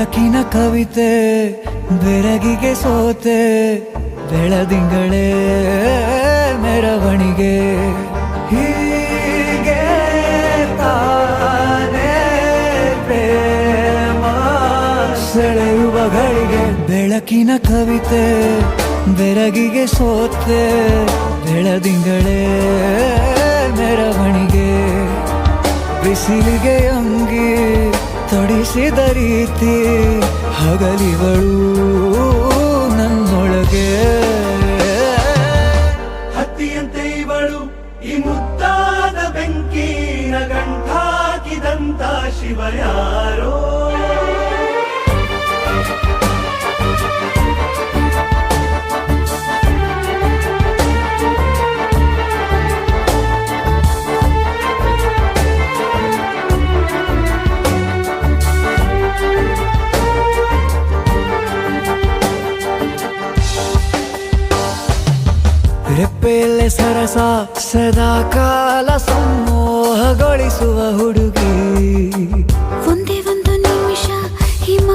ಬೆಳಕಿನ ಕವಿತೆ ಬೆರಗಿಗೆ ಸೋತೆ ಬೆಳದಿಂಗಳೇ ಮೆರವಣಿಗೆ ಹೀಗೆ ತಾನೇ ಪ್ರೇಮ ಸೆಳೆಯುವ ಗಳಿಗೆ ಬೆಳಕಿನ ಕವಿತೆ ಬೆರಗಿಗೆ ಸೋತೆ ಬೆಳದಿಂಗಳೇ ಮೆರವಣಿಗೆ ಬಿಸಿಲಿಗೆ ಅಂಗಿ ತೊಡಿಸಿದ ರೀತಿ ಹಗಲಿಗಳು ನನ್ನೊಳಗೆ ಹತ್ತಿಯಂತೆ ಇವಳು ಈ ಮುದ್ದಾದ ಬೆಂಕಿನ ಗಂಟಾಕಿದಂತ ಶಿವ ಯಾರೋ ರೆಪ್ಪೆಯಲ್ಲೇ ಸರಸ ಸದಾ ಕಾಲ ಸಂಮೋಹಗೊಳಿಸುವ ಹುಡುಗಿ ಒಂದೇ ಒಂದು ನಿಮಿಷ ಹಿಮ